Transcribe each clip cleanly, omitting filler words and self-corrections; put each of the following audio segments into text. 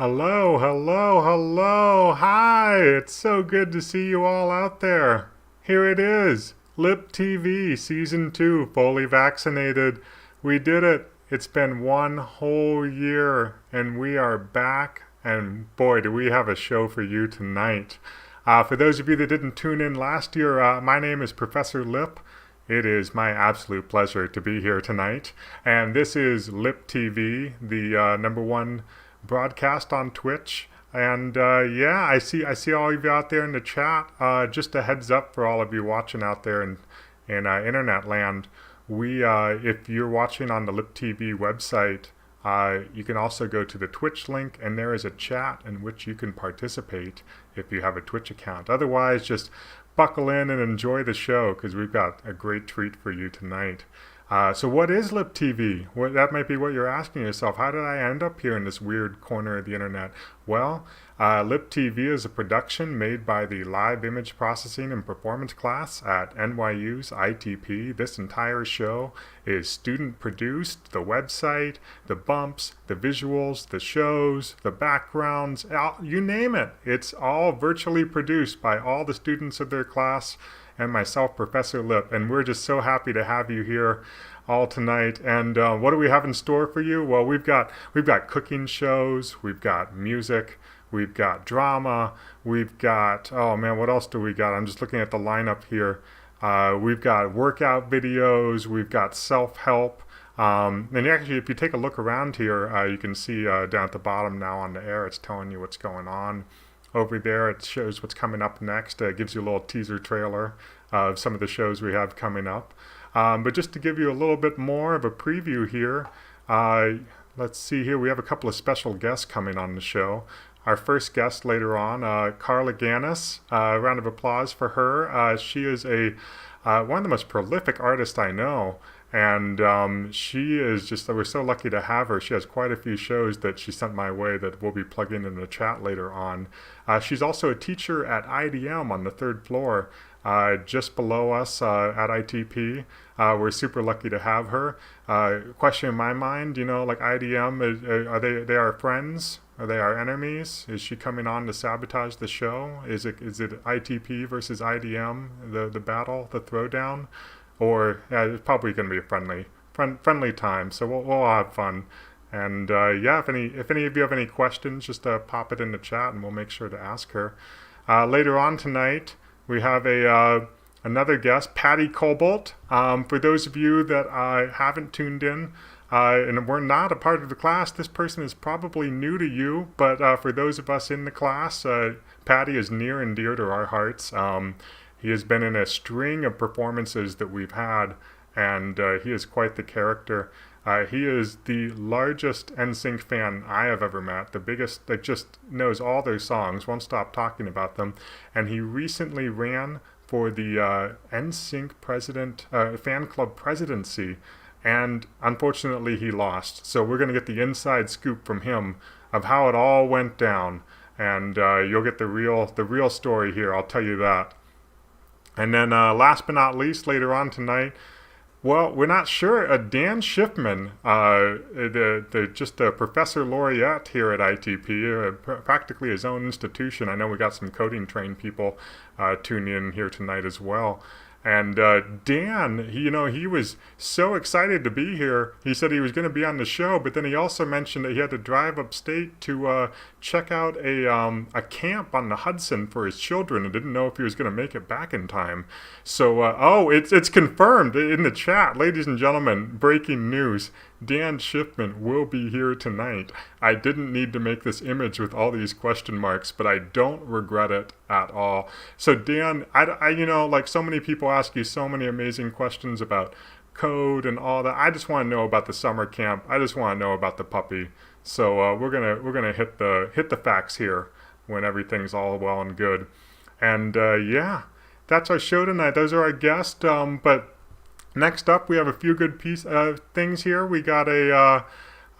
Hello, hello, hello. Hi, it's so good to see you all out there. Here it is, LIPP TV Season 2, fully vaccinated. We did it. It's been one whole year and we are back. And boy, do we have a show for you tonight. For those of you that didn't tune in last year, my name is Professor Lip. It is my absolute pleasure to be here tonight. And this is LIPP TV, the #1 broadcast on Twitch. And yeah, I see all of you out there in the chat. Just a heads up for all of you watching out there in internet land. We if you're watching on the LIPP TV website, You can also go to the Twitch link, and there is a chat in which you can participate if you have a Twitch account. Otherwise, just buckle in and enjoy the show because we've got a great treat for you tonight. So what is LIPP TV? Well, that might be what you're asking yourself. How did I end up here in this weird corner of the internet? Well, LIPP TV is a production made by the Live Image Processing and Performance class at NYU's ITP. This entire show is student produced. The website, the bumps, the visuals, the shows, the backgrounds, you name it. It's all virtually produced by all the students of their class and myself, Professor Lipp, and we're just so happy to have you here all tonight. And what do we have in store for you? Well, we've got cooking shows, we've got music, we've got drama, we've got, oh man, what else do we got? I'm just looking at the lineup here. We've got workout videos, we've got self-help. And actually, if you take a look around here, you can see down at the bottom now on the air, it's telling you what's going on. Over there, it shows what's coming up next. It gives you a little teaser trailer of some of the shows we have coming up. But just to give you a little bit more of a preview here, let's see here. We have a couple of special guests coming on the show. Our first guest later on, Carla Ganis. Round of applause for her. She is one of the most prolific artists I know. And she is just, we're so lucky to have her. She has quite a few shows that she sent my way that we'll be plugging in the chat later on. She's also a teacher at IDM on the 3rd floor, just below us at ITP. We're super lucky to have her. Question in my mind, like IDM, are they our friends? Are they our enemies? Is she coming on to sabotage the show? Is it ITP versus IDM, the battle, the throwdown? Or it's probably going to be a friendly time, so we'll have fun. And if any of you have any questions, just pop it in the chat, and we'll make sure to ask her. Later on tonight, we have another guest, Patty Cobalt. For those of you that haven't tuned in and we're not a part of the class, this person is probably new to you. But for those of us in the class, Patty is near and dear to our hearts. He has been in a string of performances that we've had, and he is quite the character. He is the largest NSYNC fan I have ever met, the biggest, that just knows all their songs, won't stop talking about them. And he recently ran for the NSYNC fan club presidency, and unfortunately he lost. So we're going to get the inside scoop from him of how it all went down, and you'll get the real story here, I'll tell you that. And then last but not least, later on tonight, well, we're not sure. Dan Schiffman, just a professor laureate here at ITP, practically his own institution. I know we got some coding trained people tuning in here tonight as well. And Dan, he was so excited to be here. He said he was going to be on the show, but then he also mentioned that he had to drive upstate to check out a camp on the Hudson for his children and didn't know if he was going to make it back in time. So, it's confirmed in the chat. Ladies and gentlemen, breaking news. Dan Schiffman will be here tonight. I didn't need to make this image with all these question marks, but I don't regret it at all. So Dan, I like so many people ask you so many amazing questions about code and all that. I just want to know about the summer camp. I just want to know about the puppy. So we're gonna hit the facts here when everything's all well and good. And that's our show tonight. Those are our guests. But next up, we have a few good things here. We got Into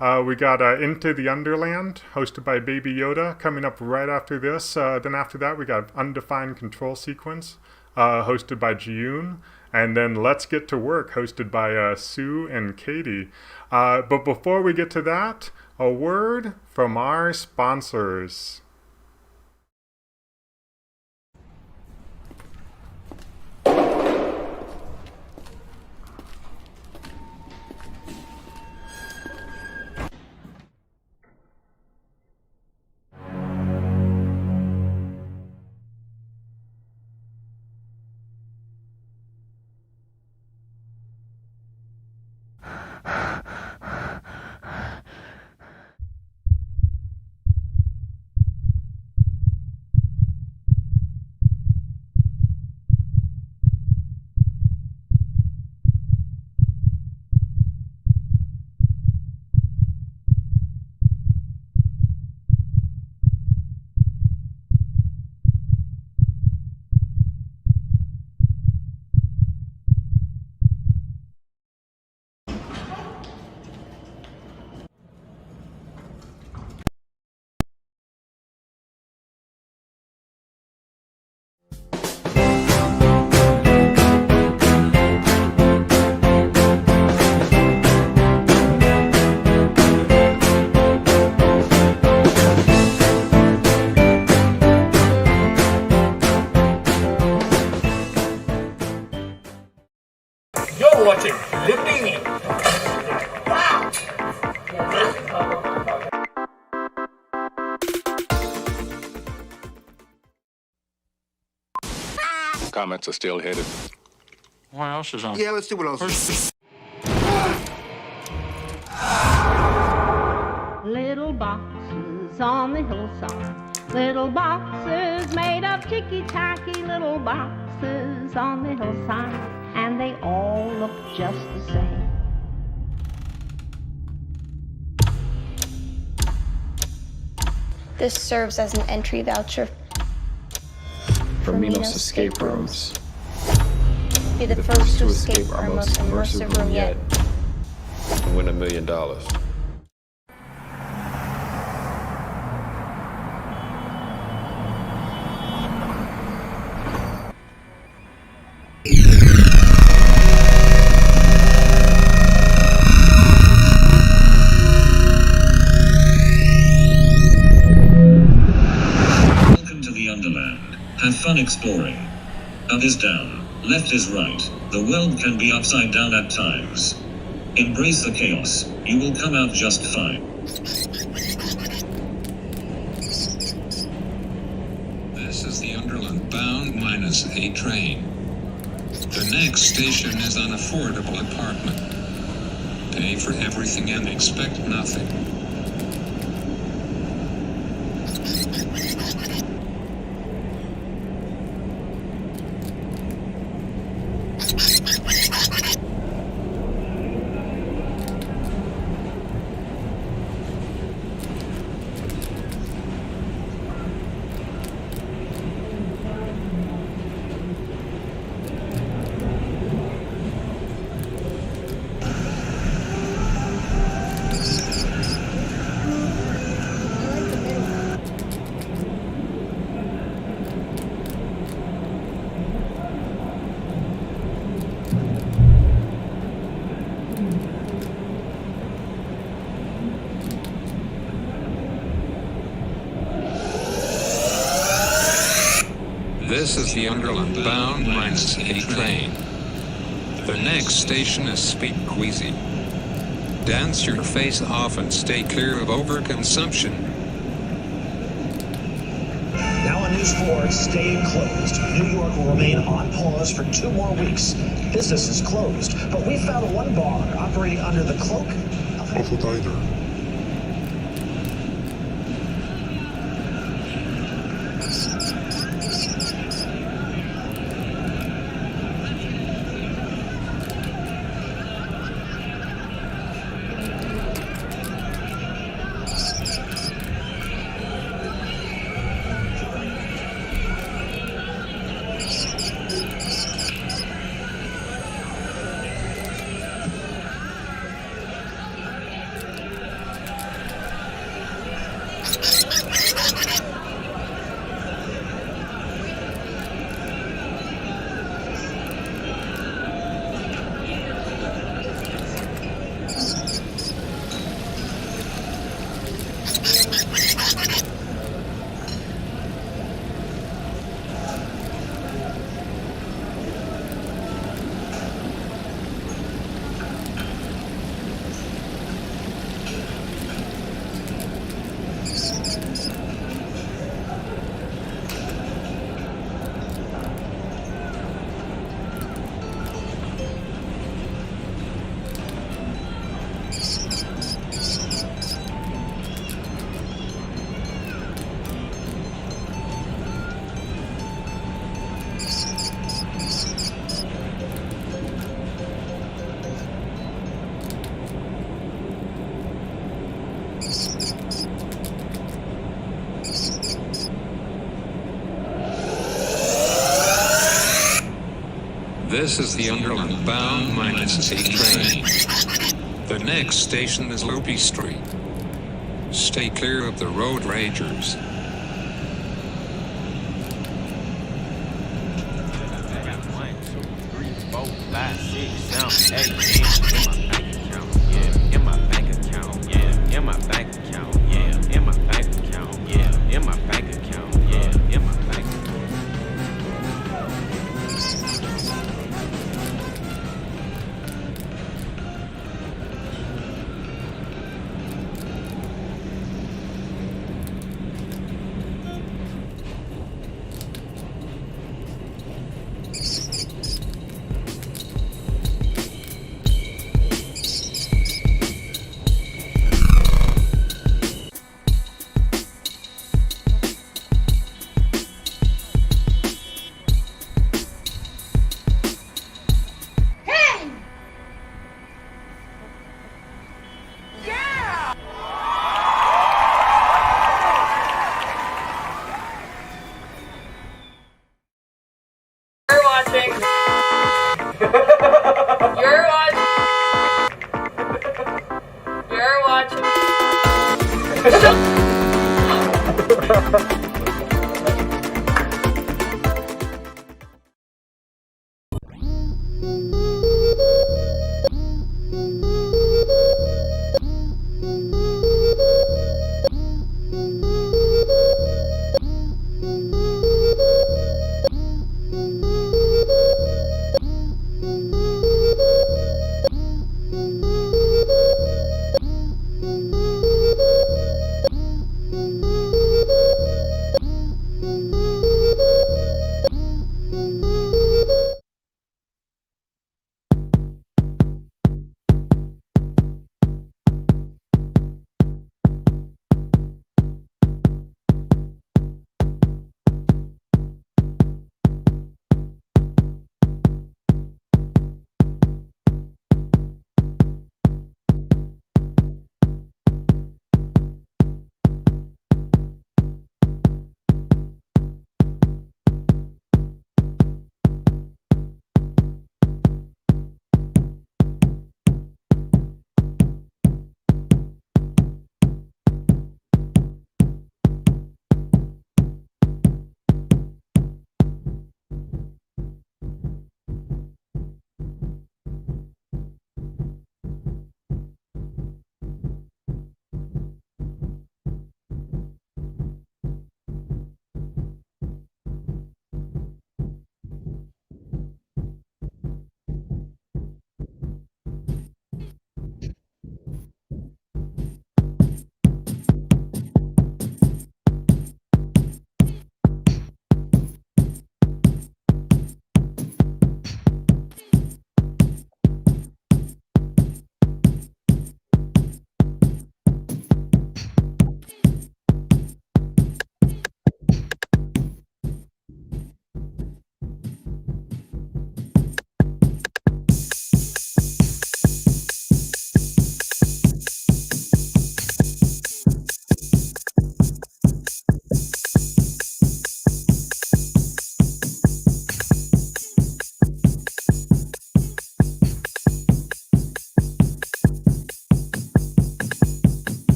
the Underland, hosted by Baby Yoda, coming up right after this. Then after that, we got Undefined Control Sequence, hosted by Jiyun. And then Let's Get to Work, hosted by Sue and Katie. But before we get to that, a word from our sponsors. You're watching LIPP TV. Wow! Comments are still headed. What else is on? Yeah, let's see what else is. Little boxes on the hillside, little boxes made of ticky-tacky, little boxes on the hillside, and they all look just the same. This serves as an entry voucher for Minos escape rooms. Be the first to escape our most immersive room yet. And win $1 million. Welcome to the Underland. Have fun exploring. Up is down, left is right. The world can be upside down at times. Embrace the chaos. You will come out just fine. This is the Underland bound -8 train. The next station is an affordable apartment. Pay for everything and expect nothing. This is the Underland bound -8 train. The next station is Speakeasy. Dance your face off and stay clear of overconsumption. Now on News 4, staying closed. New York will remain on pause for 2 more weeks. Business is closed, but we found one bar operating under the cloak of Aphrodite. This is the Underland bound -8 train. The next station is Loopy Street. Stay clear of the road ragers.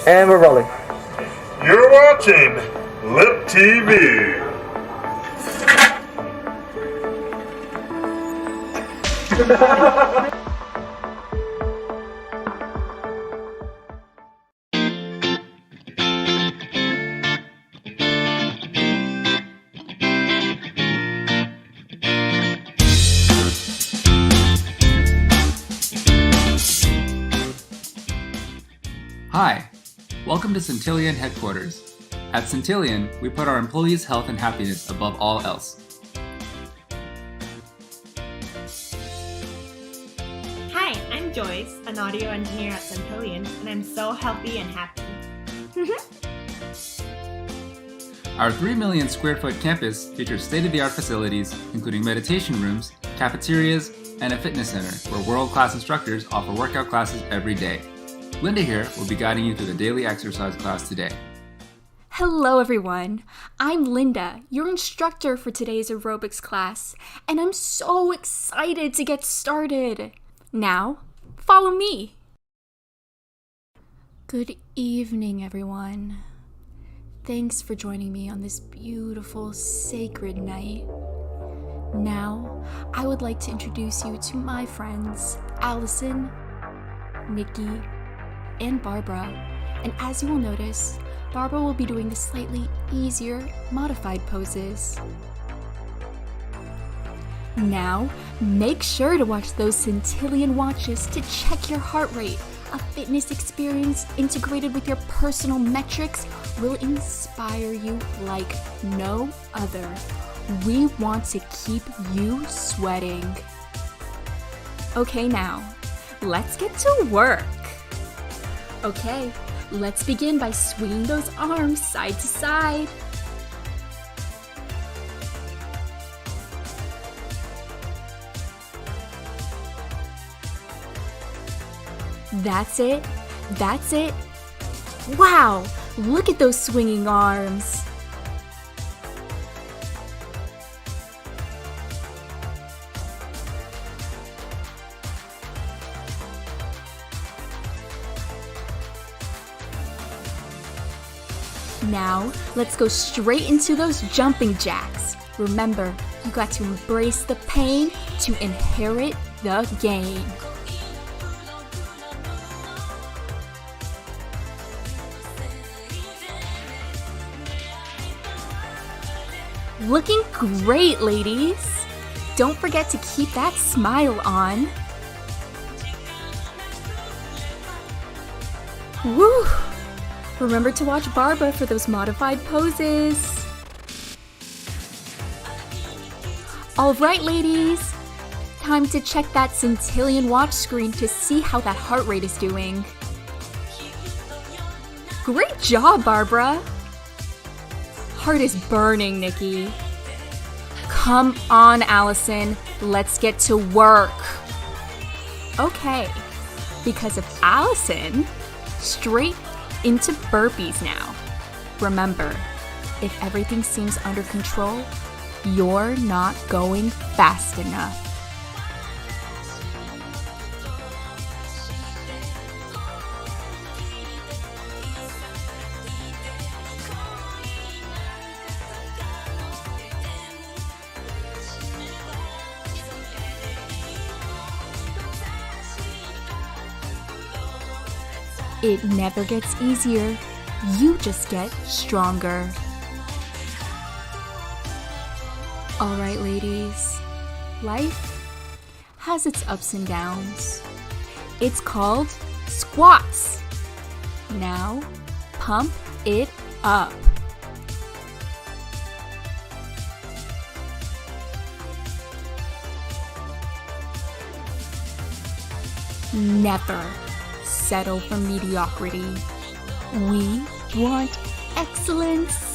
And we're rolling. You're watching LIPP TV. Hi, welcome to Centillion headquarters. At Centillion, we put our employees' health and happiness above all else. Hi, I'm Joyce, an audio engineer at Centillion, and I'm so healthy and happy. Our 3 million square foot campus features state-of-the-art facilities, including meditation rooms, cafeterias, and a fitness center where world-class instructors offer workout classes every day. Linda here will be guiding you through the daily exercise class today. Hello everyone, I'm Linda, your instructor for today's aerobics class, and I'm so excited to get started. Now, follow me. Good evening everyone. Thanks for joining me on this beautiful, sacred night. Now, I would like to introduce you to my friends, Allison, Nikki, and Barbara. And as you will notice, Barbara will be doing the slightly easier, modified poses. Now, make sure to watch those Centillion watches to check your heart rate. A fitness experience integrated with your personal metrics will inspire you like no other. We want to keep you sweating. Okay, now, let's get to work. Okay, let's begin by swinging those arms side to side. That's it. That's it. Wow, look at those swinging arms. Now, let's go straight into those jumping jacks. Remember, you got to embrace the pain to inherit the gain. Looking great, ladies! Don't forget to keep that smile on. Woo! Remember to watch Barbara for those modified poses. All right, ladies. Time to check that Centillion watch screen to see how that heart rate is doing. Great job, Barbara. Heart is burning, Nikki. Come on, Allison. Let's get to work. Okay, because of Allison, straight into burpees now. Remember, if everything seems under control, you're not going fast enough. It never gets easier. You just get stronger. All right, ladies. Life has its ups and downs. It's called squats. Now, pump it up. never settle for mediocrity. We want excellence.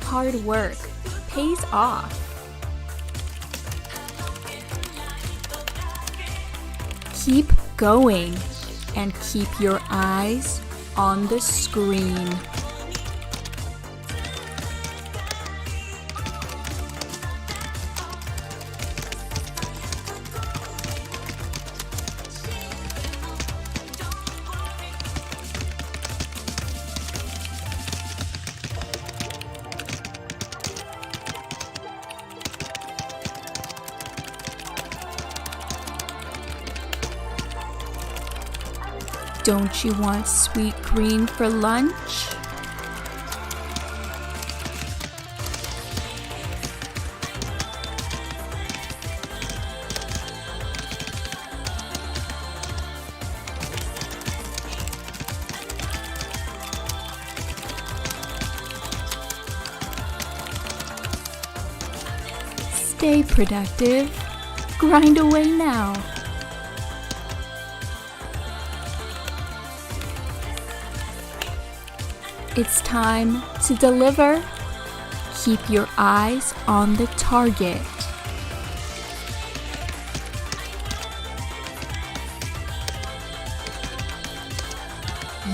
Hard work pays off. Keep going and keep your eyes on the screen. Don't you want sweet green for lunch? Stay productive. Grind away now. It's time to deliver. Keep your eyes on the target.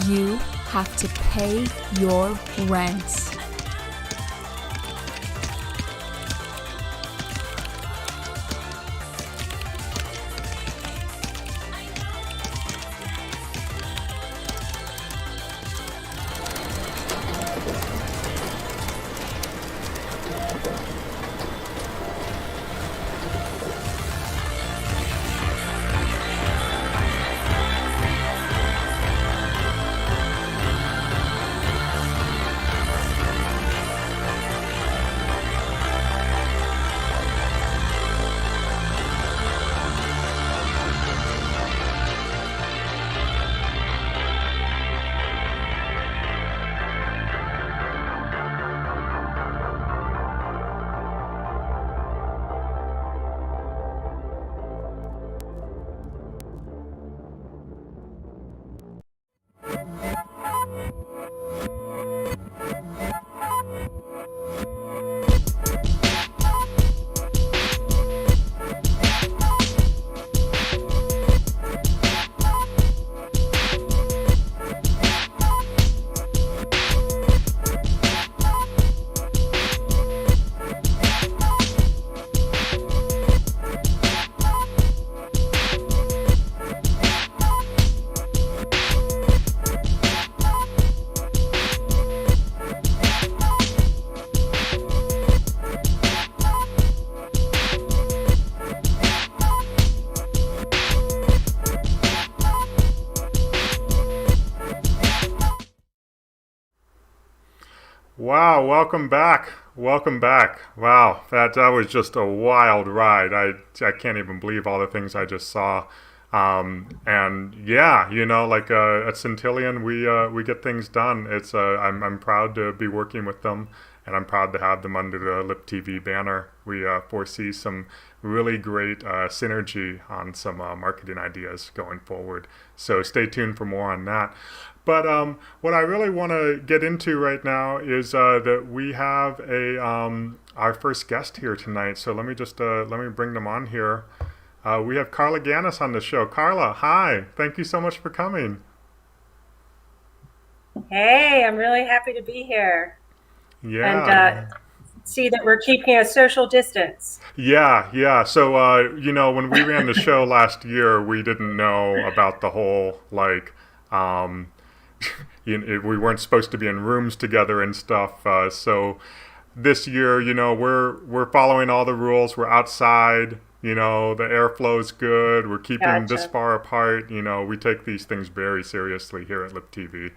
You have to pay your rent. Wow, welcome back. Welcome back. Wow, that was just a wild ride. I can't even believe all the things I just saw. And yeah, you know, like at Centillion, we get things done. It's I'm proud to be working with them, and I'm proud to have them under the LIPP TV banner. We foresee some really great synergy on some marketing ideas going forward. So stay tuned for more on that. But what I really want to get into right now is that we have our first guest here tonight. So let me just let me bring them on here. We have Carla Ganis on the show. Carla, hi. Thank you so much for coming. Hey, I'm really happy to be here. Yeah. And see that we're keeping a social distance. Yeah. So, you know, when we ran the show last year, we didn't know about the whole, like, we weren't supposed to be in rooms together and stuff. So this year, you know, we're following all the rules. We're outside. You know, the airflow's good. We're keeping this Gotcha. far apart. You know, we take these things very seriously here at LIPP TV.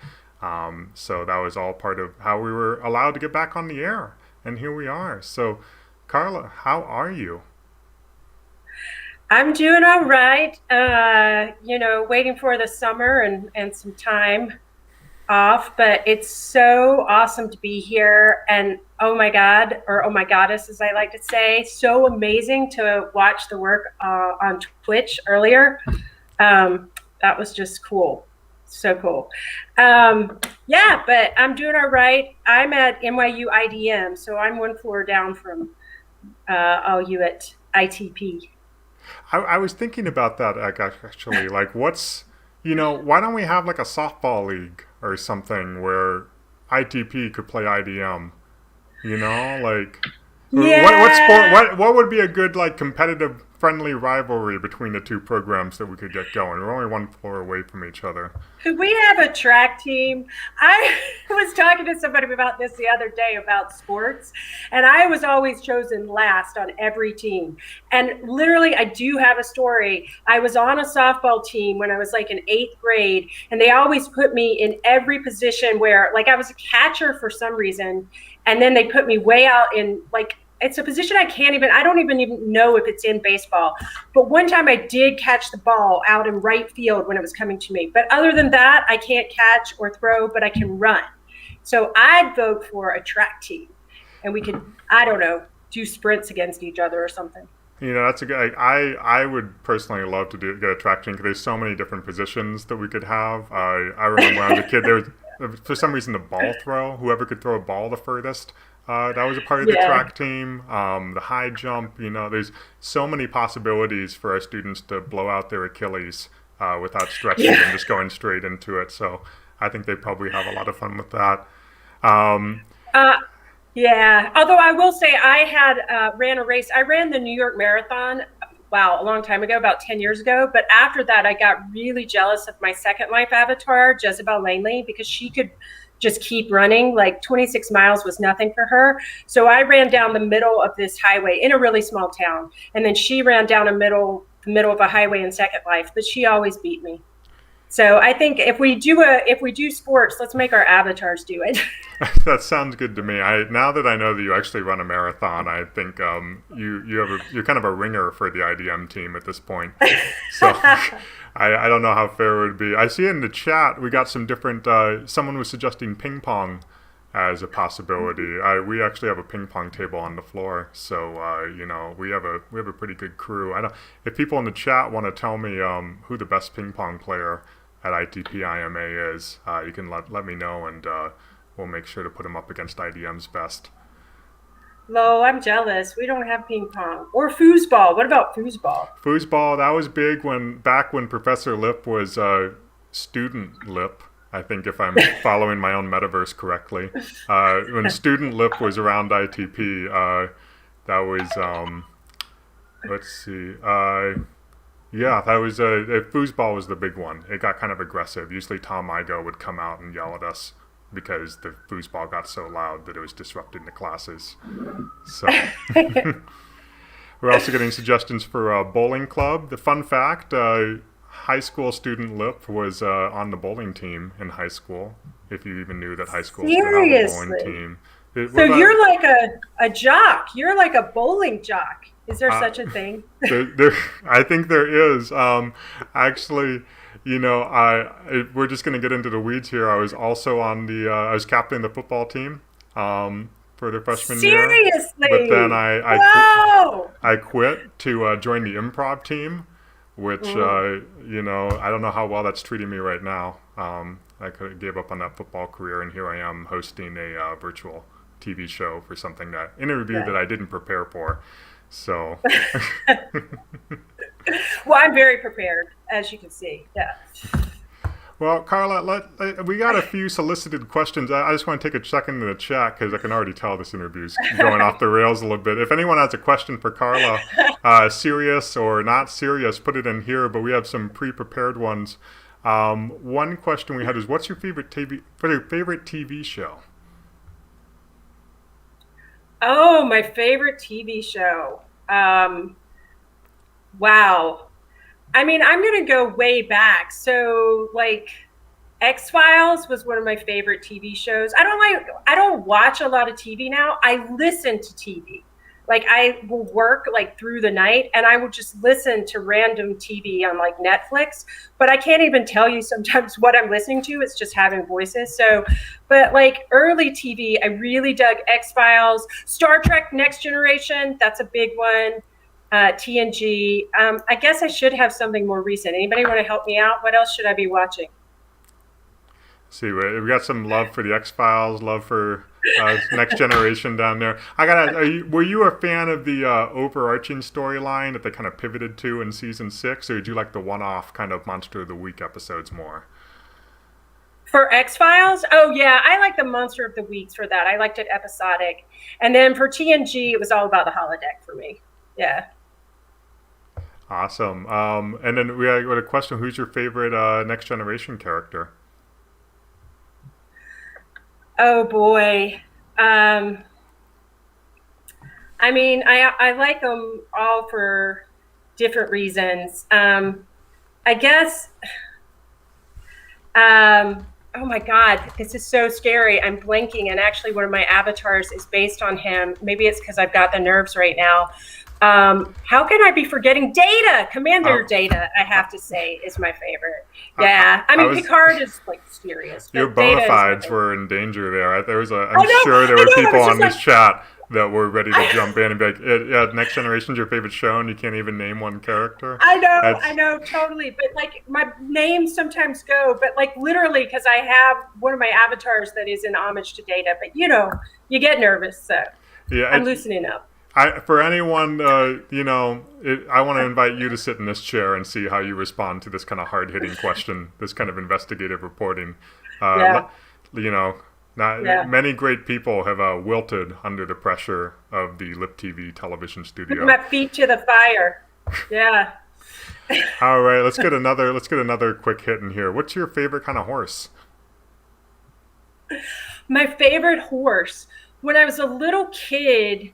So that was all part of how we were allowed to get back on the air. And here we are. So, Carla, how are you? I'm doing all right. Waiting for the summer and some time off, but it's so awesome to be here. And oh my God, or oh my goddess, as I like to say, so amazing to watch the work on Twitch earlier. That was just cool. So cool. But I'm doing all right. I'm at NYU IDM, so I'm one floor down from all you at ITP. I was thinking about that actually. Like, why don't we have like a softball league or something where ITP could play IDM? You know, like what would be a good like competitive friendly rivalry between the two programs that we could get going? We're only one floor away from each other. Could we have a track team? I was talking to somebody about this the other day about sports, and I was always chosen last on every team. And literally, I do have a story. I was on a softball team when I was like in 8th grade, and they always put me in every position where, like, I was a catcher for some reason, and then they put me way out in, like, it's a position I don't even know if it's in baseball. But one time I did catch the ball out in right field when it was coming to me. But other than that, I can't catch or throw, but I can run. So I'd vote for a track team. And we could, I don't know, do sprints against each other or something. You know, that's a good. I would personally love to get a track team because there's so many different positions that we could have. I remember when I was a kid, there was, for some reason, the ball throw. Whoever could throw a ball the furthest. That was a part of the track team. The high jump, you know, there's so many possibilities for our students to blow out their Achilles without stretching and just going straight into it. So I think they probably have a lot of fun with that. Although I will say I had ran a race. I ran the New York Marathon, a long time ago, about 10 years ago. But after that, I got really jealous of my Second Life avatar, Jezebel Langley, because she could just keep running. Like 26 miles was nothing for her. So I ran down the middle of this highway in a really small town. And then she ran down the middle of a highway in Second Life, but she always beat me. So I think if we do sports, let's make our avatars do it. That sounds good to me. Now that I know that you actually run a marathon, I think you're kind of a ringer for the IDM team at this point. So I don't know how fair it would be. I see in the chat we got some different. Someone was suggesting ping pong as a possibility. We actually have a ping pong table on the floor, so we have a pretty good crew. If people in the chat want to tell me who the best ping pong player at ITP IMA is, you can let me know, and we'll make sure to put him up against IDM's best. Lo, I'm jealous. We don't have ping pong or foosball. What about foosball? Foosball, that was big back when Professor Lipp was student Lipp. I think if I'm following my own metaverse correctly, when student Lipp was around ITP, that was let's see. That was foosball was the big one. It got kind of aggressive. Usually Tom Igo would come out and yell at us because the foosball got so loud that it was disrupting the classes. So we're also getting suggestions for bowling club. The fun fact, high school student Lipp was on the bowling team in high school, if you even knew that high schools could have a bowling team. So you're like a jock. You're like a bowling jock. Is there such a thing? I think there is. Actually, we're just going to get into the weeds here. I was also on I was captain the football team for the freshman year. Seriously? But then I quit to join the improv team, which, I don't know how well that's treating me right now. I gave up on that football career, and here I am hosting a virtual TV show for something that I didn't prepare for. So, well, I'm very prepared, as you can see. Yeah. Well, Carla, we got a few solicited questions. I just want to take a second in the chat because I can already tell this interview's going off the rails a little bit. If anyone has a question for Carla, serious or not serious, put it in here. But we have some pre-prepared ones. One question we had is, what's your favorite TV show? Oh, my favorite TV show. Wow. I mean, I'm going to go way back. So, like, X-Files was one of my favorite TV shows. I don't watch a lot of TV now. I listen to TV. Like, I will work like through the night and I will just listen to random TV on like Netflix, but I can't even tell you sometimes what I'm listening to. It's just having voices. So, but like early TV, I really dug X-Files, Star Trek Next Generation. That's a big one. TNG. I guess I should have something more recent. Anybody want to help me out? What else should I be watching? See, we got some love for the X-Files, love for Next Generation down there. Were you a fan of the overarching storyline that they kind of pivoted to in season 6, or did you like the one-off kind of Monster of the Week episodes more? For X-Files? Oh, yeah, I like the Monster of the Weeks for that. I liked it episodic. And then for TNG, it was all about the holodeck for me. Yeah. Awesome. And then we got a question. Who's your favorite Next Generation character? Oh boy. I mean, I like them all for different reasons. I guess, oh my God, this is so scary. I'm blanking. And actually one of my avatars is based on him. Maybe it's because I've got the nerves right now. How can I be forgetting Data? Commander Data, I have to say, is my favorite. Yeah, I mean, Picard is like serious. Your bona fides were in danger there. I'm sure there were people on this chat that were ready to jump in and be like, yeah, Next Generation's your favorite show and you can't even name one character. I know, totally. But like my names sometimes go, but like literally because I have one of my avatars that is in homage to Data. But you know, you get nervous, so yeah, I'm loosening up. For anyone, I want to invite you to sit in this chair and see how you respond to this kind of hard-hitting question, this kind of investigative reporting. Many great people have wilted under the pressure of the LIPP TV television studio. Put my feet to the fire. Yeah. All right, let's get another quick hit in here. What's your favorite kind of horse? My favorite horse. When I was a little kid,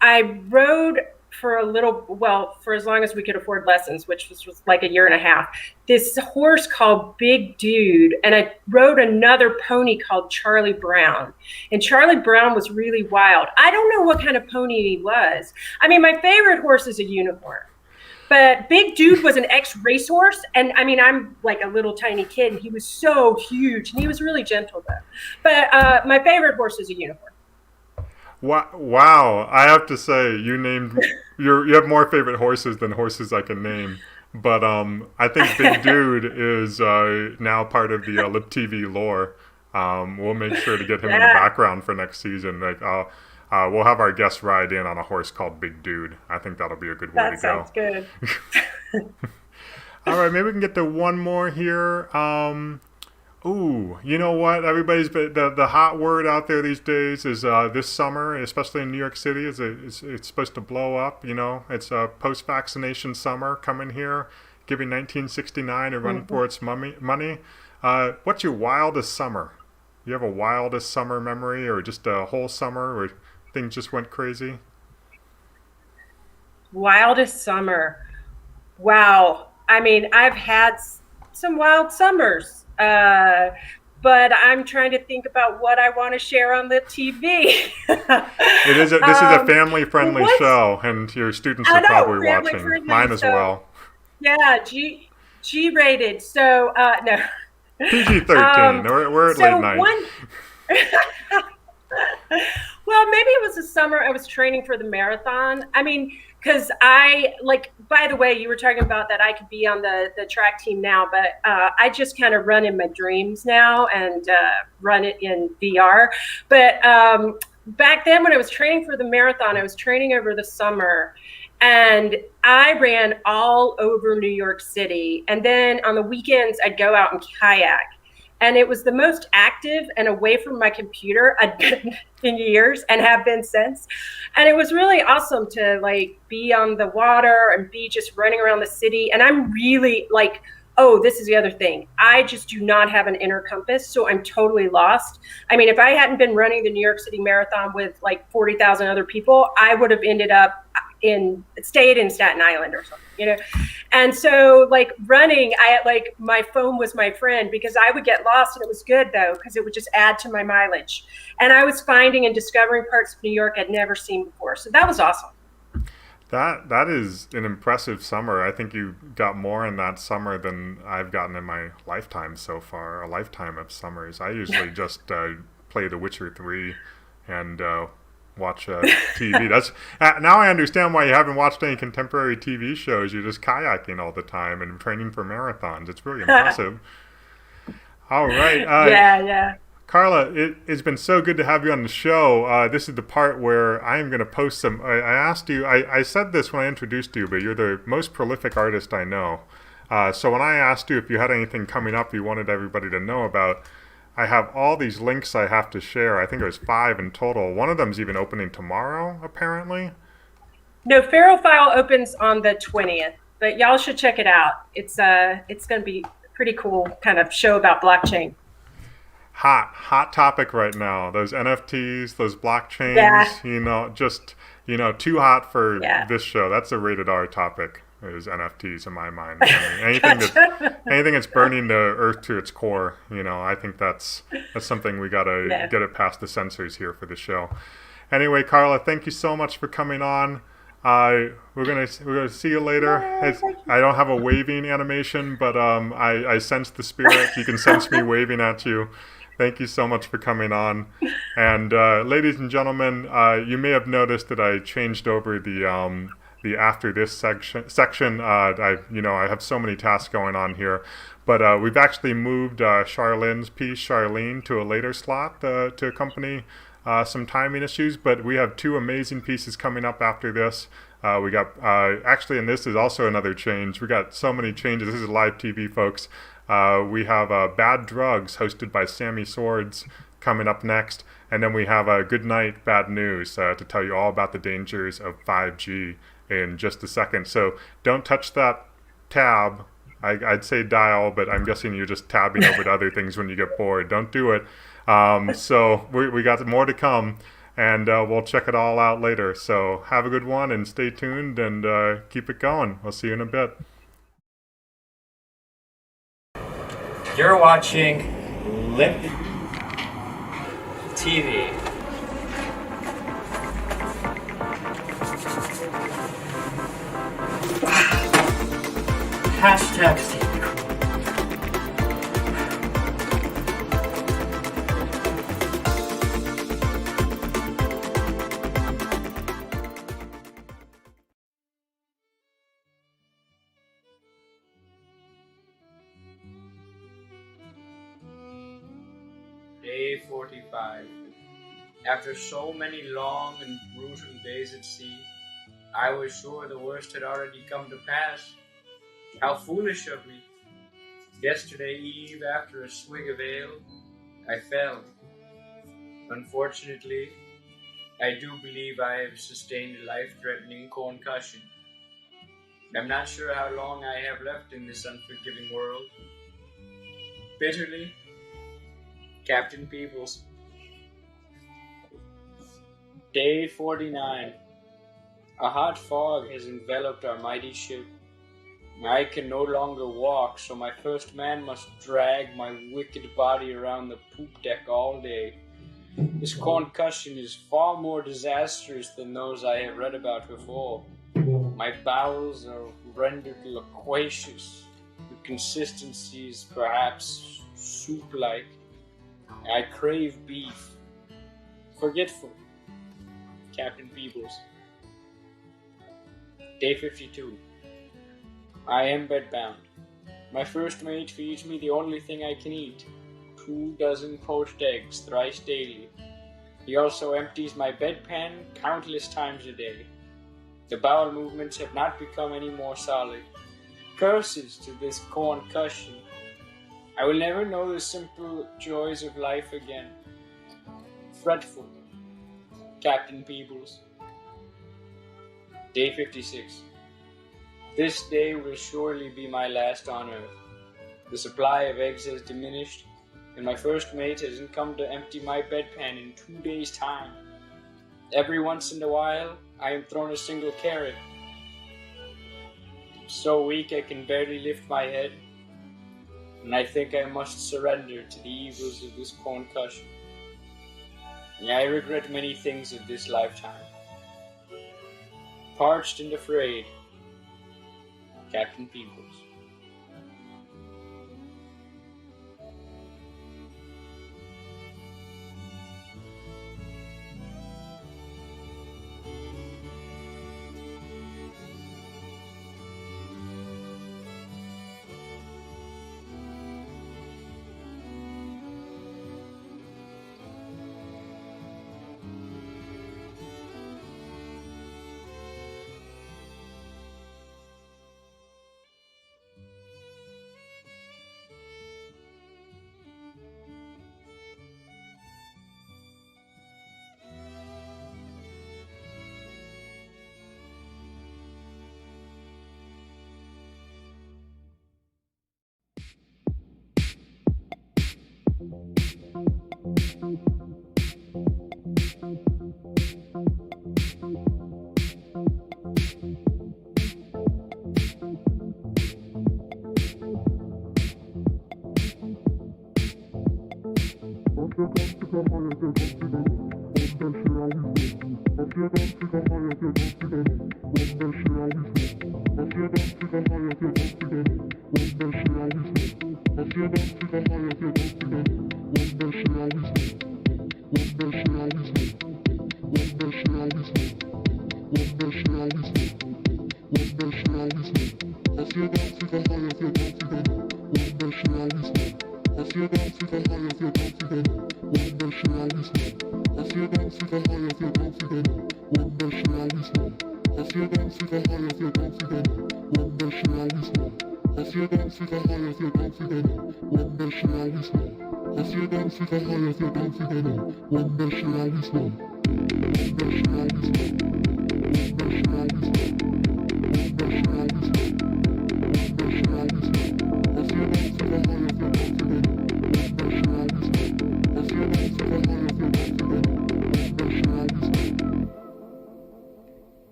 I rode for as long as we could afford lessons, which was like a year and a half, this horse called Big Dude. And I rode another pony called Charlie Brown. And Charlie Brown was really wild. I don't know what kind of pony he was. I mean, my favorite horse is a unicorn. But Big Dude was an ex-racehorse. And I mean, I'm like a little tiny kid. And he was so huge. And he was really gentle, though. But my favorite horse is a unicorn. Wow! I have to say, you have more favorite horses than horses I can name. But I think Big Dude is now part of the LIPP TV lore. We'll make sure to get him in the background for next season. Like we'll have our guests ride in on a horse called Big Dude. I think that'll be a good way to go. That sounds good. All right, maybe we can get to one more here. Ooh, you know what? Everybody's the hot word out there these days is this summer, especially in New York City, it's supposed to blow up. You know, it's a post-vaccination summer coming here, giving 1969 a run for its money. What's your wildest summer? You have a wildest summer memory, or just a whole summer where things just went crazy? Wildest summer. Wow. I mean, I've had some wild summers. But I'm trying to think about what I want to share on the TV. This is a family-friendly show, and your students are probably watching. Mine as well. Yeah, G-rated. So no. PG-13. We're at late night. Well, maybe it was the summer I was training for the marathon. I mean, because by the way, you were talking about that I could be on the track team now, but I just kind of run in my dreams now and run it in VR. But back then when I was training for the marathon, I was training over the summer and I ran all over New York City. And then on the weekends, I'd go out and kayak. And it was the most active and away from my computer I'd been in years and have been since. And it was really awesome to be on the water and be just running around the city. And I'm really this is the other thing. I just do not have an inner compass. So I'm totally lost. I mean, if I hadn't been running the New York City Marathon with 40,000 other people, I would have ended up stayed in Staten Island or something, you know. And so like running, my phone was my friend because I would get lost, and it was good though because it would just add to my mileage. And I was finding and discovering parts of New York I'd never seen before. So that was awesome. That is an impressive summer. I think you got more in that summer than I've gotten in my lifetime so far, a lifetime of summers. I usually just play The Witcher 3 and watch TV. That's now I understand why you haven't watched any contemporary TV shows. You're just kayaking all the time and training for marathons. It's really impressive. All right. Yeah. Carla, it's been so good to have you on the show. This is the part where I am going to post some. I asked you, I said this when I introduced you, but you're the most prolific artist I know. So when I asked you if you had anything coming up you wanted everybody to know about, I have all these links I have to share. I think it was 5 in total. One of them's even opening tomorrow, apparently. No, Feral File opens on the 20th, but y'all should check it out. It's going to be a pretty cool kind of show about blockchain. Hot topic right now. Those NFTs, those blockchains, too hot for this show. That's a rated R topic, is NFTs in my mind. I mean, anything that's burning the earth to its core, I think that's something we gotta get it past the censors here for the show. Anyway, Carla, thank you so much for coming on. We're gonna see you later. I don't have a waving animation, but I sense the spirit. You can sense me waving at you. Thank you so much for coming on. And ladies and gentlemen, you may have noticed that I changed over the after this section. I have so many tasks going on here, but we've actually moved Charlene's piece, Charlene, to a later slot to accompany some timing issues. But we have 2 amazing pieces coming up after this. We got actually, and this is also another change. We got so many changes. This is live TV, folks. We have Bad Drugs, hosted by Sammy Swords, coming up next. And then we have Good Night, Bad News, to tell you all about the dangers of 5G in just a second. So don't touch that tab. I'd say dial, but I'm guessing you're just tabbing over to other things when you get bored. Don't do it. So we got more to come, and we'll check it all out later. So have a good one, and stay tuned, and keep it going. We'll see you in a bit. You're watching LIPP TV. Hashtag stay cool. Day 45. After so many long and brutal days at sea, I was sure the worst had already come to pass. How foolish of me. Yesterday eve, after a swig of ale, I fell. Unfortunately, I do believe I have sustained a life-threatening concussion. I'm not sure how long I have left in this unforgiving world. Bitterly, Captain Peebles. Day 49. A hot fog has enveloped our mighty ship. I can no longer walk, so my first man must drag my wicked body around the poop deck all day. This concussion is far more disastrous than those I have read about before. My bowels are rendered loquacious. The consistency is perhaps soup-like. I crave beef. Forgetful. Captain Peebles. Day 52. I am bedbound. My first mate feeds me the only thing I can eat, 2 dozen poached eggs thrice daily. He also empties my bedpan countless times a day. The bowel movements have not become any more solid. Curses to this concussion. I will never know the simple joys of life again. Fretful. Captain Peebles. Day 56. This day will surely be my last on Earth. The supply of eggs has diminished, and my first mate hasn't come to empty my bedpan in 2 days' time. Every once in a while, I am thrown a single carrot. I'm so weak I can barely lift my head, and I think I must surrender to the evils of this concussion. I regret many things of this lifetime. Parched and afraid, Captain Peoples.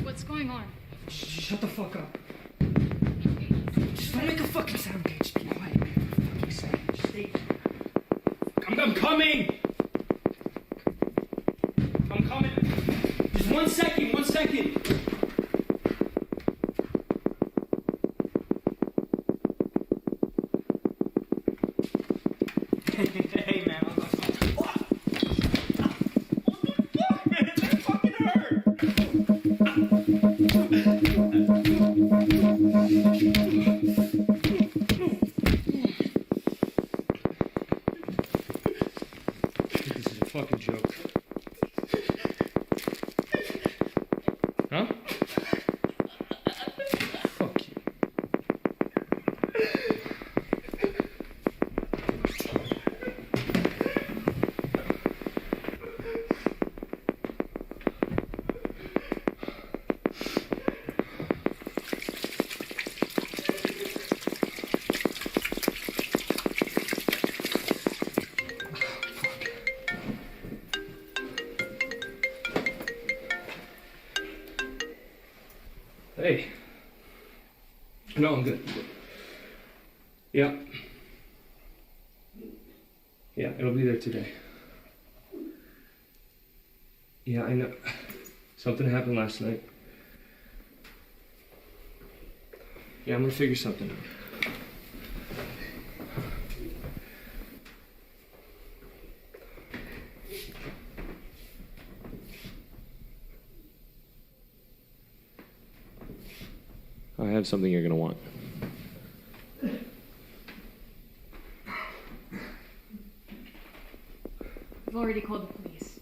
What's going on? Shut the fuck up. Just don't make a fucking sound, okay? Just be quiet, man. For fucking sake. Just stay. I'm coming! I'm coming. Just 1 second, 1 second. Hey, man. What the fuck, man? That fucking hurt. This is a fucking joke. Huh? Fuck you. Hey. No, I'm good. Yeah. Yeah, it'll be there today. Yeah, I know. Something happened last night. Yeah, I'm gonna figure something out. I have something you're gonna want. I've already called the police.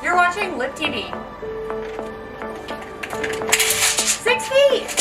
You're watching LIPP TV. 6 feet!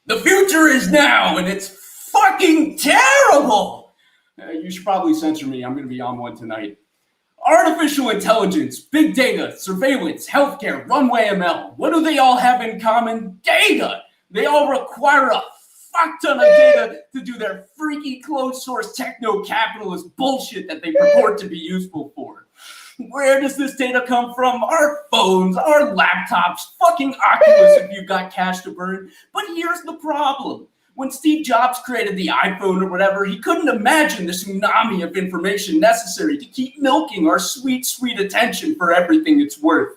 The future is now, and it's fucking terrible! You should probably censor me. I'm going to be on one tonight. Artificial intelligence, big data, surveillance, healthcare, runway ML. What do they all have in common? Data! They all require a fuck ton of data to do their freaky closed source techno-capitalist bullshit that they purport to be useful for. Where does this data come from? Our phones, our laptops, fucking Oculus if you've got cash to burn. But here's the problem. When Steve Jobs created the iPhone or whatever, he couldn't imagine the tsunami of information necessary to keep milking our sweet, sweet attention for everything it's worth.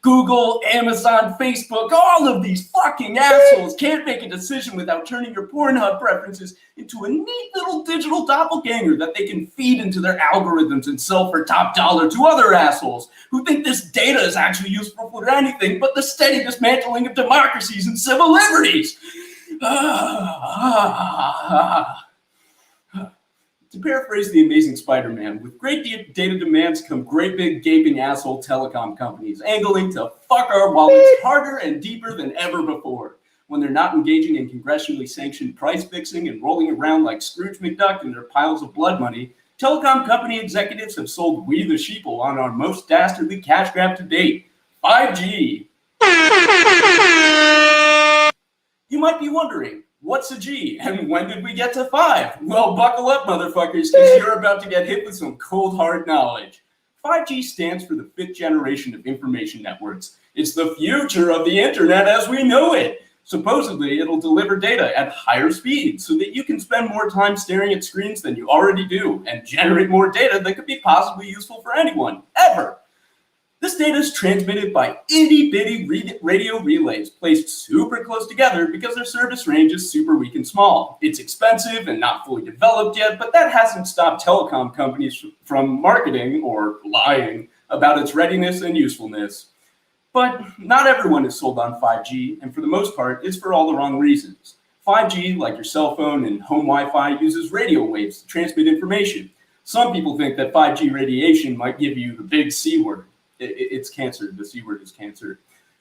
Google, Amazon, Facebook, all of these fucking assholes can't make a decision without turning your Pornhub preferences into a neat little digital doppelganger that they can feed into their algorithms and sell for top dollar to other assholes who think this data is actually useful for anything but the steady dismantling of democracies and civil liberties. To paraphrase the Amazing Spider-Man, with great data demands come great big gaping asshole telecom companies angling to fuck our wallets harder and deeper than ever before. When they're not engaging in congressionally sanctioned price fixing and rolling around like Scrooge McDuck in their piles of blood money, telecom company executives have sold we the sheeple on our most dastardly cash grab to date, 5G. You might be wondering, what's a G, and when did we get to 5? Well, buckle up, motherfuckers, because you're about to get hit with some cold, hard knowledge. 5G stands for the 5th generation of information networks. It's the future of the internet as we know it. Supposedly, it'll deliver data at higher speeds so that you can spend more time staring at screens than you already do and generate more data that could be possibly useful for anyone, ever. This data is transmitted by itty-bitty radio relays placed super close together because their service range is super weak and small. It's expensive and not fully developed yet, but that hasn't stopped telecom companies from marketing or lying about its readiness and usefulness. But not everyone is sold on 5G, and for the most part, it's for all the wrong reasons. 5G, like your cell phone and home Wi-Fi, uses radio waves to transmit information. Some people think that 5G radiation might give you the big C word. It's cancer. The C word is cancer.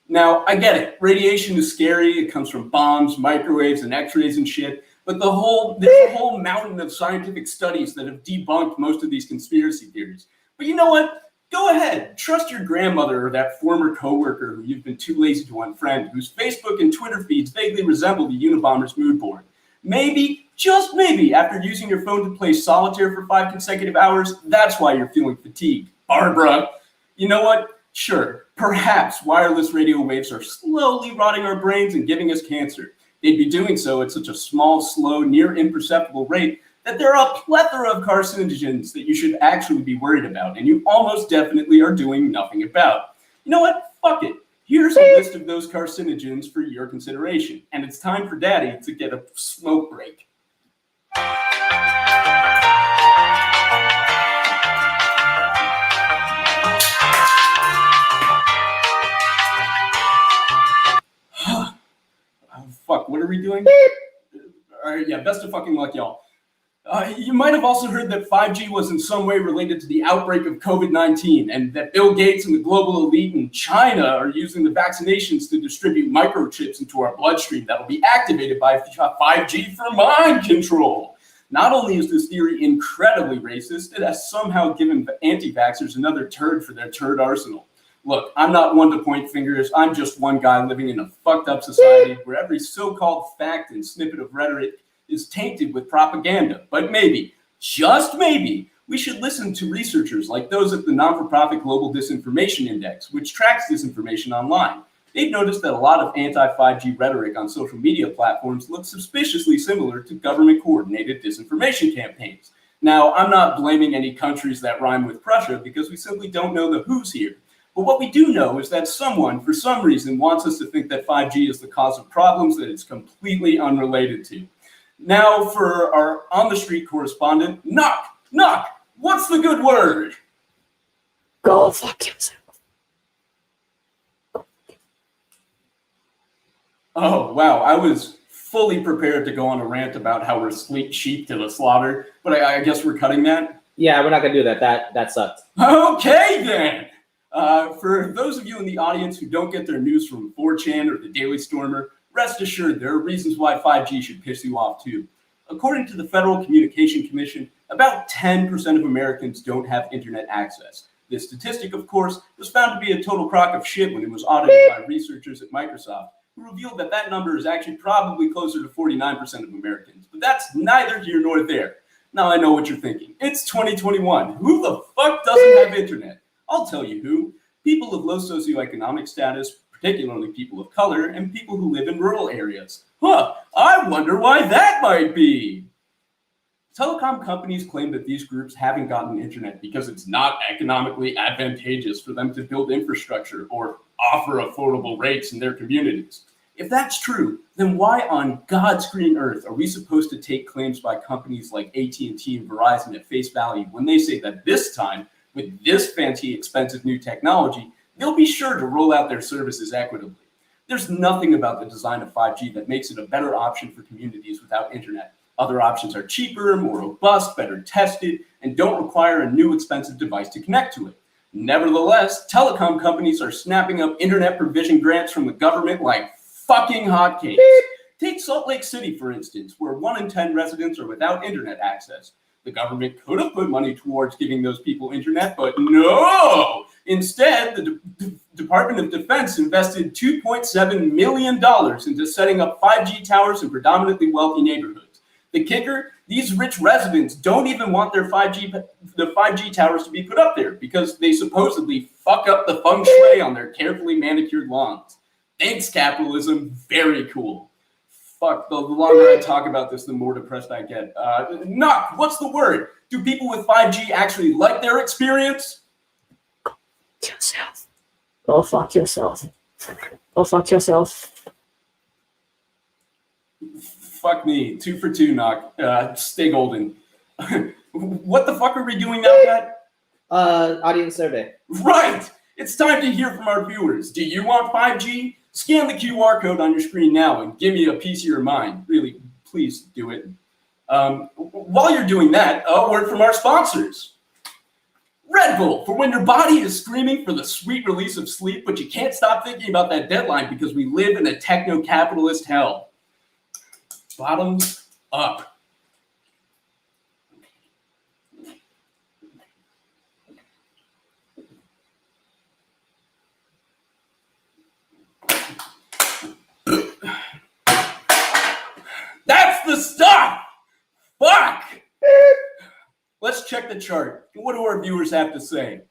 Now, I get it. Radiation is scary. It comes from bombs, microwaves, and x-rays and shit. But there's a whole mountain of scientific studies that have debunked most of these conspiracy theories. But you know what? Go ahead, trust your grandmother or that former coworker who you've been too lazy to unfriend, whose Facebook and Twitter feeds vaguely resemble the Unabomber's mood board. Maybe, just maybe, after using your phone to play solitaire for 5 consecutive hours, that's why you're feeling fatigued. Barbara, you know what? Sure, perhaps wireless radio waves are slowly rotting our brains and giving us cancer. They'd be doing so at such a small, slow, near imperceptible rate that there are a plethora of carcinogens that you should actually be worried about, and you almost definitely are doing nothing about. You know what? Fuck it. Here's a list of those carcinogens for your consideration, and it's time for Daddy to get a smoke break. Fuck, what are we doing? All right, yeah, best of fucking luck, y'all. You might have also heard that 5G was in some way related to the outbreak of COVID-19, and that Bill Gates and the global elite in China are using the vaccinations to distribute microchips into our bloodstream that'll be activated by 5G for mind control. Not only is this theory incredibly racist, it has somehow given anti-vaxxers another turd for their turd arsenal. Look, I'm not one to point fingers. I'm just one guy living in a fucked up society where every so-called fact and snippet of rhetoric is tainted with propaganda. But maybe, just maybe, we should listen to researchers like those at the non-for-profit Global Disinformation Index, which tracks disinformation online. They've noticed that a lot of anti-5G rhetoric on social media platforms looks suspiciously similar to government-coordinated disinformation campaigns. Now, I'm not blaming any countries that rhyme with Prussia because we simply don't know the who's here. But what we do know is that someone, for some reason, wants us to think that 5G is the cause of problems that it's completely unrelated to. Now for our on-the-street correspondent, Knock! Knock! What's the good word? Go fuck yourself. Oh, wow. I was fully prepared to go on a rant about how we're sheep to the slaughter, but I guess we're cutting that? Yeah, we're not going to do that. That sucked. Okay, then! For those of you in the audience who don't get their news from 4chan or the Daily Stormer, rest assured there are reasons why 5G should piss you off too. According to the Federal Communication Commission, about 10% of Americans don't have internet access. This statistic, of course, was found to be a total crock of shit when it was audited by researchers at Microsoft, who revealed that that number is actually probably closer to 49% of Americans. But that's neither here nor there. Now I know what you're thinking. It's 2021. Who the fuck doesn't have internet? I'll tell you who. People of low socioeconomic status, particularly people of color, and people who live in rural areas. Huh, I wonder why that might be. Telecom companies claim that these groups haven't gotten internet because it's not economically advantageous for them to build infrastructure or offer affordable rates in their communities. If that's true, then why on God's green earth are we supposed to take claims by companies like AT&T and Verizon at face value when they say that this time, with this fancy, expensive new technology, they'll be sure to roll out their services equitably? There's nothing about the design of 5G that makes it a better option for communities without internet. Other options are cheaper, more robust, better tested, and don't require a new expensive device to connect to it. Nevertheless, telecom companies are snapping up internet provision grants from the government like fucking hotcakes. Take Salt Lake City, for instance, where 1 in 10 residents are without internet access. The government could have put money towards giving those people internet, but no! Instead, the Department of Defense invested $2.7 million into setting up 5G towers in predominantly wealthy neighborhoods. The kicker, these rich residents don't even want the 5G towers to be put up there because they supposedly fuck up the feng shui on their carefully manicured lawns. Thanks, capitalism. Very cool. Fuck, the longer I talk about this, the more depressed I get. Knock, what's the word? Do people with 5G actually like their experience? Yourself. Go fuck yourself. Go fuck yourself. Fuck me. 2 for 2, Knock. Stay golden. What the fuck are we doing now, Pat? Audience survey. Right! It's time to hear from our viewers. Do you want 5G? Scan the QR code on your screen now and give me a piece of your mind. Really, please do it. While you're doing that, a word from our sponsors. Red Bull, for when your body is screaming for the sweet release of sleep, but you can't stop thinking about that deadline because we live in a techno-capitalist hell. Bottoms up. That's the stuff! Fuck! Let's check the chart. What do our viewers have to say?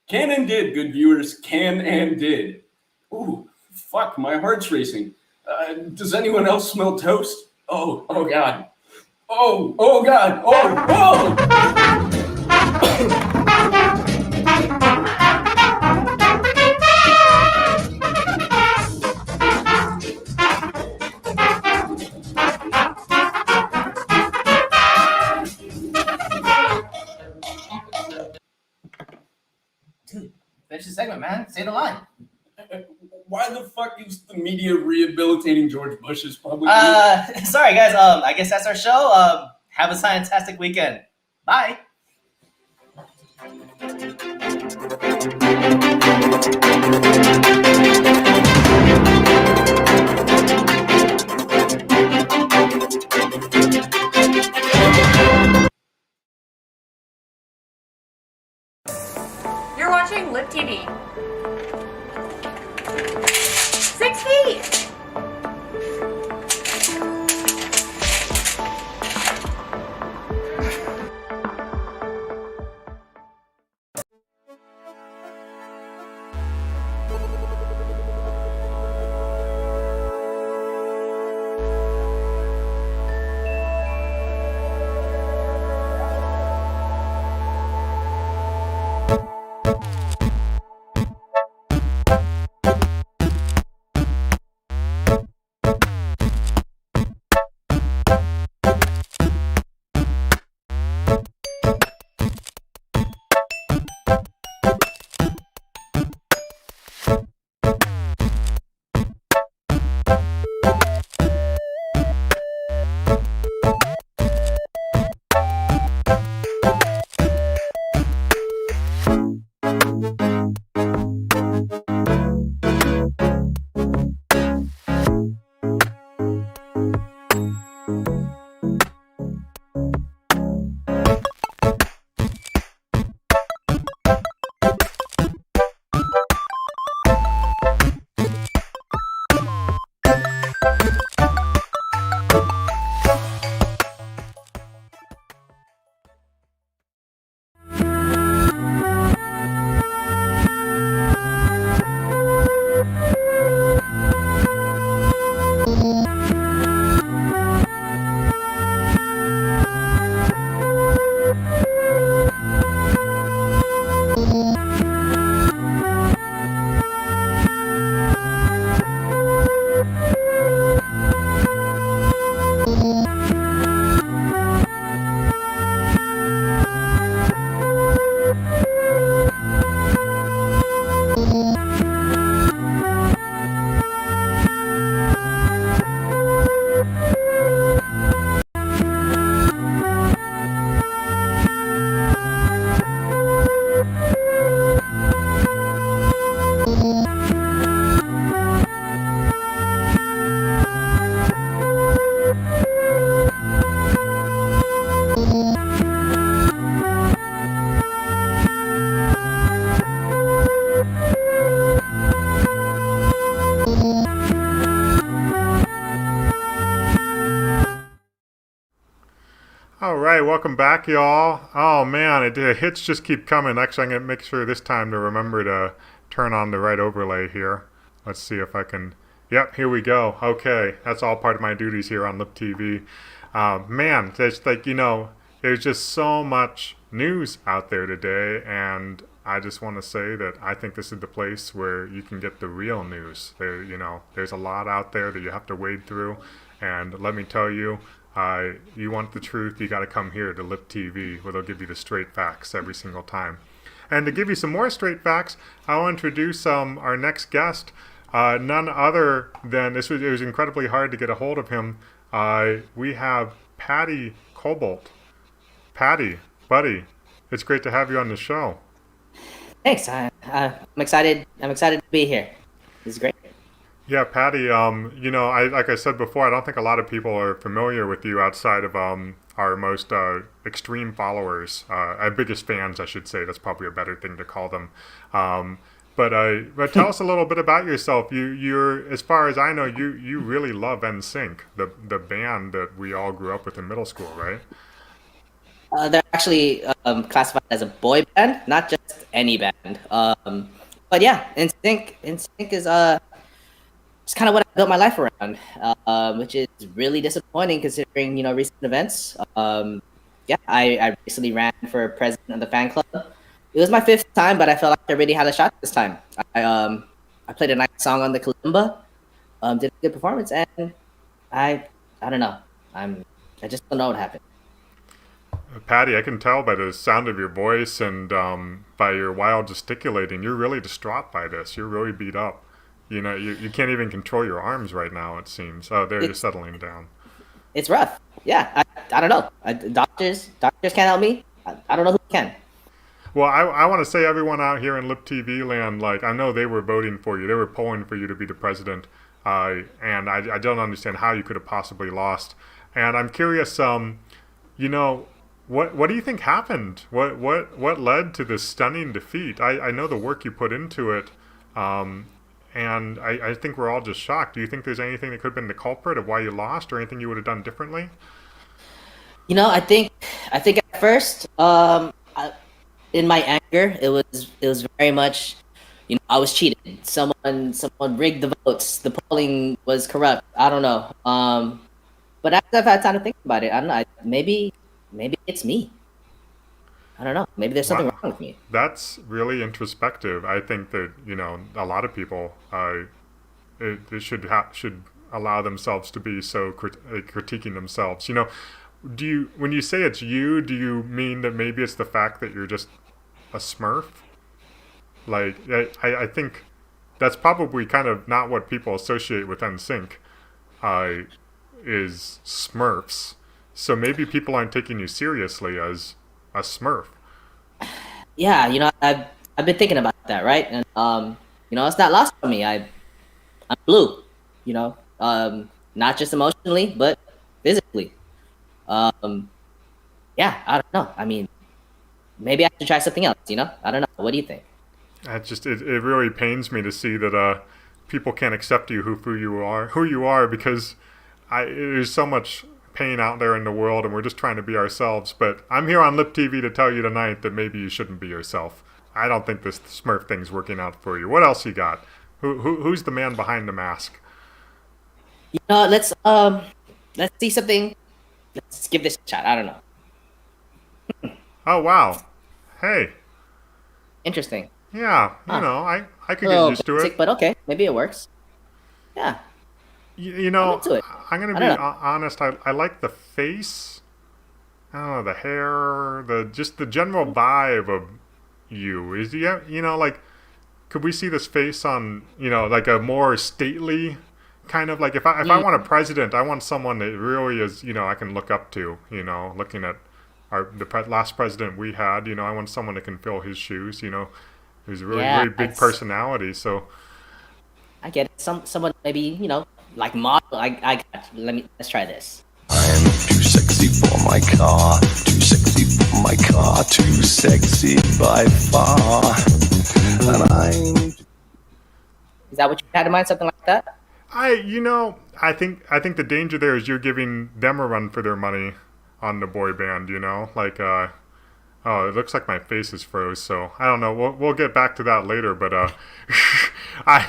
Can and did, good viewers. Can and did. Ooh, fuck, my heart's racing. Does anyone else smell toast? Oh God. Oh God. Oh! Dude, finish the segment, man. Say the line. Why the fuck is the media rehabilitating George Bush's public? Sorry, guys. I guess that's our show. Have a fantastic weekend. Bye. You're watching LIPP TV. 6 feet! All right, welcome back, y'all. Oh man, the hits just keep coming. Actually, I'm gonna make sure this time to remember to turn on the right overlay here. Let's see if I can. Yep, here we go. Okay, that's all part of my duties here on LIPP TV. Man, there's there's just so much news out there today, and I just want to say that I think this is the place where you can get the real news. There's a lot out there that you have to wade through, and let me tell you, you want the truth, you got to come here to LIPP TV, where they'll give you the straight facts every single time. And to give you some more straight facts, I'll introduce our next guest. None other than, it was incredibly hard to get a hold of him. We have Patty Cobalt. Patty, buddy, it's great to have you on the show. Thanks. I'm excited. I'm excited to be here. This is great. Yeah, Patty, like I said before, I don't think a lot of people are familiar with you outside of our most extreme followers, our biggest fans, I should say. That's probably a better thing to call them. But tell us a little bit about yourself. You're, as far as I know, you really love NSYNC, the band that we all grew up with in middle school, right? They're actually classified as a boy band, not just any band. But yeah, NSYNC is it's kind of what I built my life around, which is really disappointing considering recent events. Yeah, I recently ran for president of the fan club. It was my 5th time, but I felt like I really had a shot this time. I played a nice song on the kalimba, did a good performance, and I don't know. I just don't know what happened. Patty, I can tell by the sound of your voice and by your wild gesticulating, you're really distraught by this. You're really beat up. You can't even control your arms right now, it seems. Oh, there, you're settling down. It's rough. Yeah, I don't know. Doctors can't help me. I don't know who can. Well, I want to say everyone out here in LIPP TV land, like, I know they were voting for you. They were polling for you to be the president. And I don't understand how you could have possibly lost. And I'm curious, what do you think happened? What led to this stunning defeat? I know the work you put into it, and I think we're all just shocked. Do you think there's anything that could have been the culprit of why you lost, or anything you would have done differently? I think at first, in my anger, it was very much, I was cheated. Someone rigged the votes. The polling was corrupt. I don't know. But after I've had time to think about it, I don't know. Maybe it's me. I don't know. Maybe there's something wrong with me. That's really introspective. I think that a lot of people they should allow themselves to be so critiquing themselves. When you say it's you, do you mean that maybe it's the fact that you're just a Smurf? Like, I think that's probably kind of not what people associate with NSYNC, is Smurfs. So maybe people aren't taking you seriously as a Smurf. Yeah, I've been thinking about that, right? And it's not lost on me. I'm blue, not just emotionally, but physically. Yeah, I don't know. I mean, maybe I should try something else, I don't know. What do you think? It really pains me to see that people can't accept you who you are, because there's so much pain out there in the world, and we're just trying to be ourselves. But I'm here on LIPP TV to tell you tonight that maybe you shouldn't be yourself. I don't think this Smurf thing's working out for you. What else you got? Who's the man behind the mask? Let's see something. Let's give this a shot. I don't know. Oh wow, hey. Interesting. Yeah, I could get used to it. But okay, maybe it works. Yeah. I'm going to be honest. I like the face. I don't know, the hair, just the general vibe of you. Could we see this face on, like a more stately kind of, like if I want a president, I want someone that really is, I can look up to, looking at the last president we had, I want someone that can fill his shoes, who's a really big personality. So I get it. Someone maybe, like model. I got you. Let's try this. I'm too sexy for my car, too sexy for my car, too sexy by far. And Is that what you had in mind? Something like that? I think the danger there is you're giving them a run for their money on the boy band, oh, it looks like my face is froze, so I don't know. We'll get back to that later, but I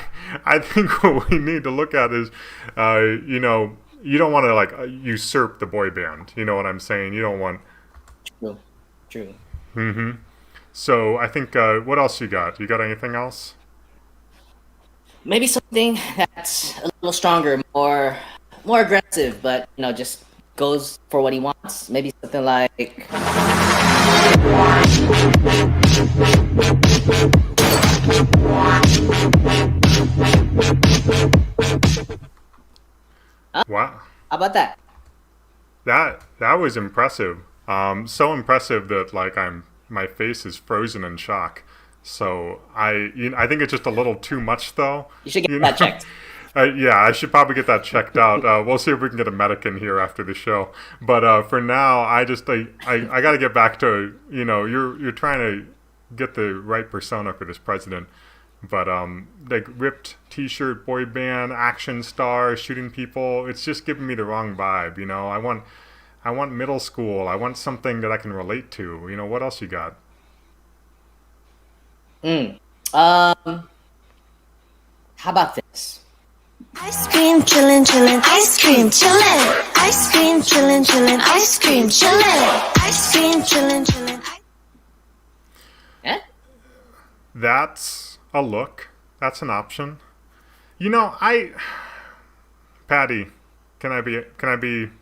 think what we need to look at is, you don't want to usurp the boy band. You know what I'm saying? You don't want. True. Mm-hmm. So I think what else you got? You got anything else? Maybe something that's a little stronger, more aggressive, but just goes for what he wants. Maybe something like. Wow. How about that? That was impressive. So impressive that my face is frozen in shock. So I think it's just a little too much, though. You should get that checked. Yeah, I should probably get that checked out. We'll see if we can get a medic in here after the show. But for now, I got to get back to, you're trying to get the right persona for this president. But like ripped T-shirt, boy band, action star, shooting people, it's just giving me the wrong vibe. I want middle school. I want something that I can relate to. What else you got? How about this? Ice cream, chillin', chillin', ice cream, chillin'. Ice cream, chillin', chillin', ice cream, chillin'. Ice cream, chillin', chillin'. That's a look. That's an option. Patty, can I be